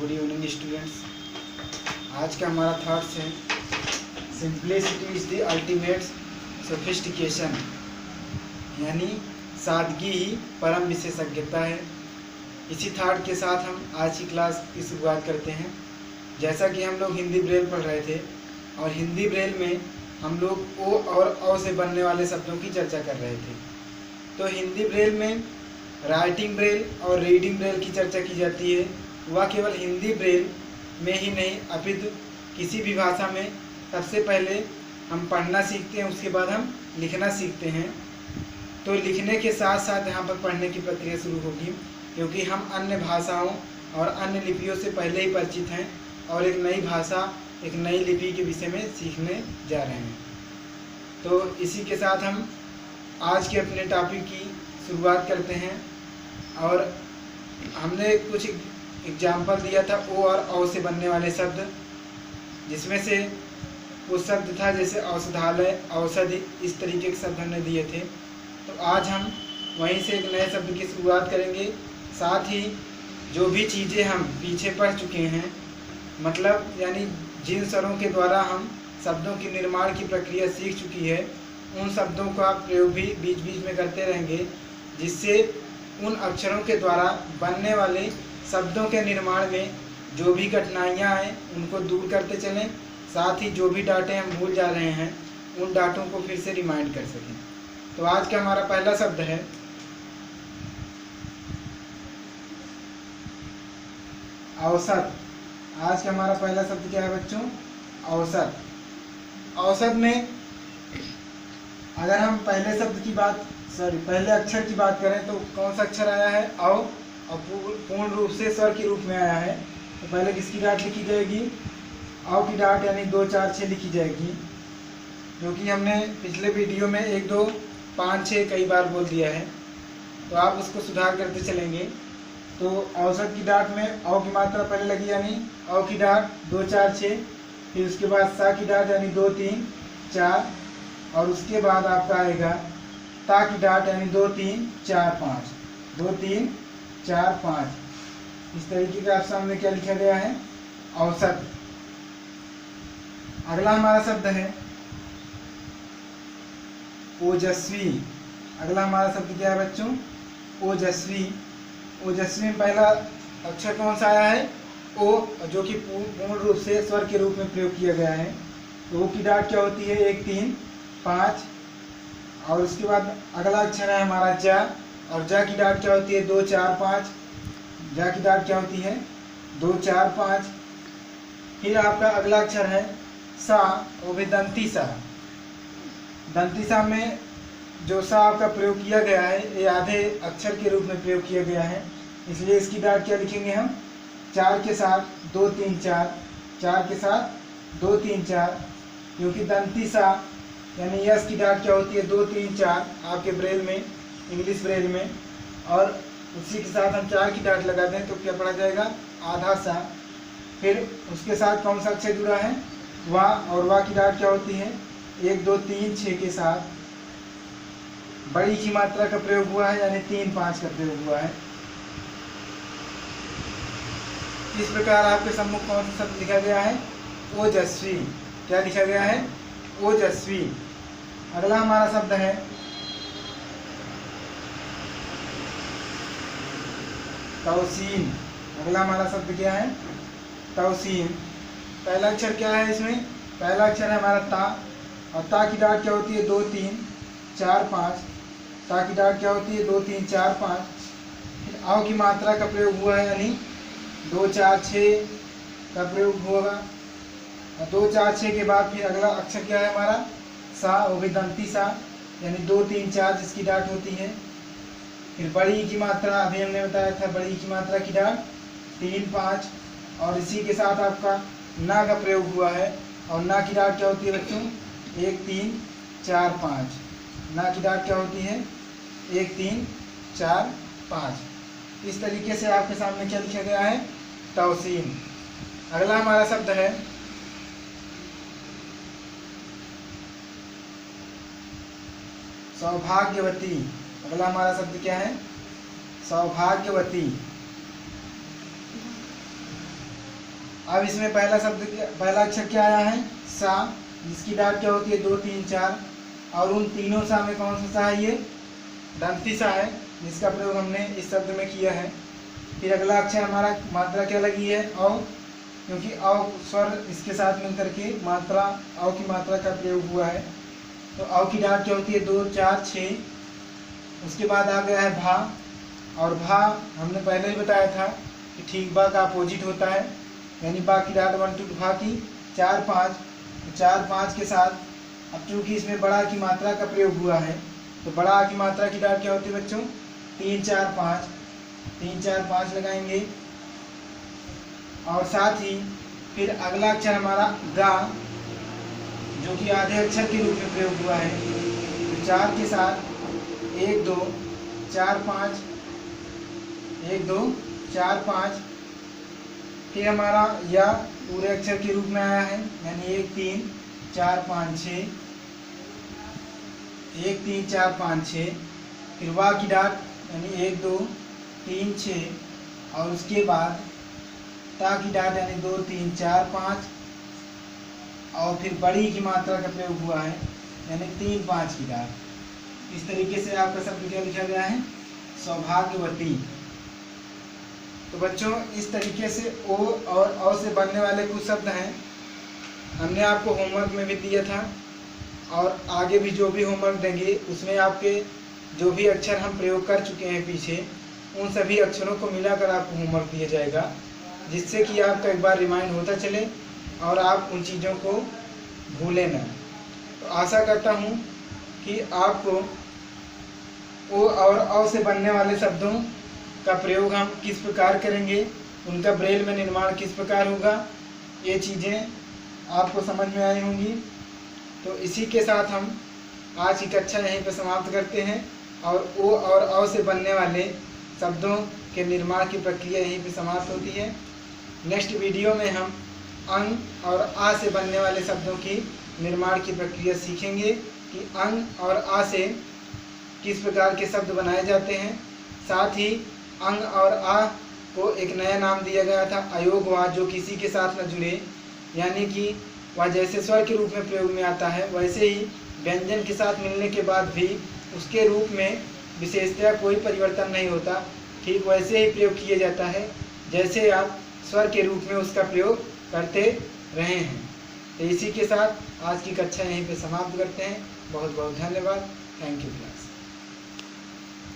Good evening students. आज का हमारा थॉट्स है simplicity is the ultimate sophistication, यानी सादगी ही परम विशेषज्ञता है। इसी थॉट के साथ हम आज की क्लास की शुरुआत करते हैं। जैसा कि हम लोग हिंदी ब्रेल पढ़ रहे थे और हिंदी ब्रेल में हम लोग ओ और औ से बनने वाले शब्दों की चर्चा कर रहे थे। तो हिंदी ब्रेल में राइटिंग ब्रेल और रीडिंग ब्रेल की चर्चा की जाती है। वह केवल हिंदी ब्रेल में ही नहीं अपितु किसी भी भाषा में सबसे पहले हम पढ़ना सीखते हैं, उसके बाद हम लिखना सीखते हैं। तो लिखने के साथ साथ यहाँ पर पढ़ने की प्रक्रिया शुरू होगी, क्योंकि हम अन्य भाषाओं और अन्य लिपियों से पहले ही परिचित हैं और एक नई भाषा, एक नई लिपि के विषय में सीखने जा रहे हैं। तो इसी के साथ हम आज के अपने टॉपिक की शुरुआत करते हैं। और हमने कुछ एग्जाम्पल दिया था ओ और औ से बनने वाले शब्द, जिसमें से कुछ शब्द था जैसे औषधालय, औषधि, इस तरीके के शब्द हमने दिए थे। तो आज हम वहीं से एक नए शब्द की शुरुआत करेंगे। साथ ही जो भी चीज़ें हम पीछे पढ़ चुके हैं, मतलब यानी जिन स्वरों के द्वारा हम शब्दों की निर्माण की प्रक्रिया सीख चुकी है, उन शब्दों का प्रयोग भी बीच बीच में करते रहेंगे, जिससे उन अक्षरों के द्वारा बनने वाले शब्दों के निर्माण में जो भी कठिनाइयाँ हैं उनको दूर करते चलें। साथ ही जो भी डाटे हम भूल जा रहे हैं उन डाटों को फिर से रिमाइंड कर सकें। तो आज का हमारा पहला शब्द है औसत। आज का हमारा पहला शब्द क्या है बच्चों? औसत। औसत में अगर हम पहले अक्षर की बात करें तो कौन सा अक्षर आया है? औ, और पूर्ण रूप से स्वर के रूप में आया है। तो पहले किसकी डाट लिखी जाएगी? औ की डाट, यानी 2 4 6 लिखी जाएगी, क्योंकि हमने पिछले वीडियो में 1 2 5 6 कई बार बोल दिया है। तो आप उसको सुधार करते चलेंगे। तो औसत की डाट में औ की मात्रा पहले लगी, यानी औ की डाट 2 4 6, फिर उसके बाद सा की डाट यानी 2 3 4, और उसके बाद आपका आएगा ता की डाट यानी 2 3 4 5, 2 3 4 5। इस तरीके का आप सामने क्या लिखा गया है? औसत। अगला हमारा शब्द है ओजस्वी। अगला हमारा शब्द क्या है बच्चों? ओजस्वी। ओजस्वी में पहला अक्षर कौन सा आया है? ओ, जो कि पूर्ण रूप से स्वर के रूप में प्रयोग किया गया है। तो ओ की डाट क्या होती है? 1 3 5, और उसके बाद अगला अक्षर है हमारा जा, और जा की डाट क्या होती है? 2 4 5। जा की डाट क्या होती है? 2 4 5। फिर आपका अगला अक्षर है सा, वो भी दंती सा। दंती सा में जो सा आपका प्रयोग किया गया है, ये आधे अक्षर के रूप में प्रयोग किया गया है, इसलिए इसकी डाट क्या लिखेंगे हम? 4 के साथ 2 3 4, 4 के साथ 2 3 4, क्योंकि दंती सा यानी यस की डाट क्या होती है? 2 3 4 आपके ब्रेल में, इंग्लिश ब्रेल में, और उसी के साथ हम 4 की डाट लगा दें तो क्या पढ़ा जाएगा? आधा सा। फिर उसके साथ कौन सा अक्षर जुड़ा है? वाह, और वाह की डाट क्या होती है? 1 2 3 6 के साथ बड़ी की मात्रा का प्रयोग हुआ है, यानी 3 5 का प्रयोग हुआ है। इस प्रकार आपके सम्मुख कौन सा शब्द लिखा गया है? ओजस्वी। क्या लिखा गया है? ओजस्वी। अगला हमारा शब्द है तौसीन। अगला हमारा शब्द क्या है? तौसीन। पहला अक्षर क्या है इसमें? पहला अक्षर है हमारा ता, और ता की डाट क्या होती है? 2 3 4 5। ता की डाट क्या होती है? 2 3 4 5। फिर औ की मात्रा का प्रयोग हुआ है, यानी 2 4 6 का प्रयोग होगा, और 2 4 6 के बाद फिर अगला अक्षर क्या है हमारा? सा, वो भी दंती सा, यानी 2 3 4 जिसकी डाट होती है। फिर बड़ी की मात्रा, अभी हमने बताया था बड़ी की मात्रा की डाट 3 5, और इसी के साथ आपका ना का प्रयोग हुआ है, और ना की डाट क्या होती है बच्चों? 1 3 4 5। ना की डाट क्या होती है? 1 3 4 5। इस तरीके से आपके सामने क्या लिखा गया है? तौसीन। अगला हमारा शब्द है सौभाग्यवती। अगला हमारा शब्द क्या है? सौभाग्यवती। अब इसमें पहला अक्षर क्या आया है? सा, जिसकी डाट क्या होती है? 2 3 4। और उन तीनों सा में कौन सा सा है? ये दंती सा है, जिसका प्रयोग हमने इस शब्द में किया है। फिर अगला अक्षर हमारा मात्रा क्या लगी है? औ, क्योंकि औ स्वर इसके साथ मिलकर के मात्रा औ की मात्रा का प्रयोग हुआ है। तो औ की डाट क्या होती है? 2 4 6। उसके बाद आ गया है भा, और भा हमने पहले ही बताया था कि ठीक बा का अपोजिट होता है, यानी बा की डाट 1 2 भा की 4 5। 4 5 के साथ अब चूंकि इसमें बड़ा की मात्रा का प्रयोग हुआ है, तो बड़ा की मात्रा की डाट क्या होती है बच्चों? 3 4 5। 3 4 5 लगाएंगे। और साथ ही फिर अगला अक्षर हमारा गा, जो कि आधे अक्षर के रूप में प्रयोग हुआ है। तो 4 के साथ 1 2 4 5, 1 2 4 5। फिर हमारा या पूरे अक्षर के रूप में आया है, यानी 1 3 4 5 6, 1 3 4 5 6। फिर वा की डाट यानी 1 2 3 6, और उसके बाद ता की डाट यानी 2 3 4 5, और फिर बड़ी की मात्रा का प्रयोग हुआ है, यानी 3 5 की डाट। इस तरीके से आपका शब्द क्या लिखा गया है? सौभाग्यवती। तो बच्चों इस तरीके से ओ और औ से बनने वाले कुछ शब्द हैं, हमने आपको होमवर्क में भी दिया था, और आगे भी जो भी होमवर्क देंगे उसमें आपके जो भी अक्षर हम प्रयोग कर चुके हैं पीछे, उन सभी अक्षरों को मिलाकर आपको होमवर्क दिया जाएगा, जिससे कि आपका एक बार रिमाइंड होता चले और आप उन चीज़ों को भूलें ना। तो आशा करता हूँ कि आपको ओ और औ से बनने वाले शब्दों का प्रयोग हम किस प्रकार करेंगे, उनका ब्रेल में निर्माण किस प्रकार होगा, ये चीज़ें आपको समझ में आई होंगी। तो इसी के साथ हम आज की कक्षा यहीं पर समाप्त करते हैं, और ओ और औ से बनने वाले शब्दों के निर्माण की प्रक्रिया यहीं पर समाप्त होती है। नेक्स्ट वीडियो में हम अंग और आ से बनने वाले शब्दों की निर्माण की प्रक्रिया सीखेंगे कि अंग और आ से किस प्रकार के शब्द बनाए जाते हैं। साथ ही अंग और आ को एक नया नाम दिया गया था अयोगवा, जो किसी के साथ न जुड़े, यानी कि वह जैसे स्वर के रूप में प्रयोग में आता है वैसे ही व्यंजन के साथ मिलने के बाद भी उसके रूप में विशेषतया कोई परिवर्तन नहीं होता, ठीक वैसे ही प्रयोग किया जाता है जैसे आप स्वर के रूप में उसका प्रयोग करते रहे हैं। तो इसी के साथ आज की कक्षा यहीं पे समाप्त करते हैं। बहुत बहुत धन्यवाद। Thank you.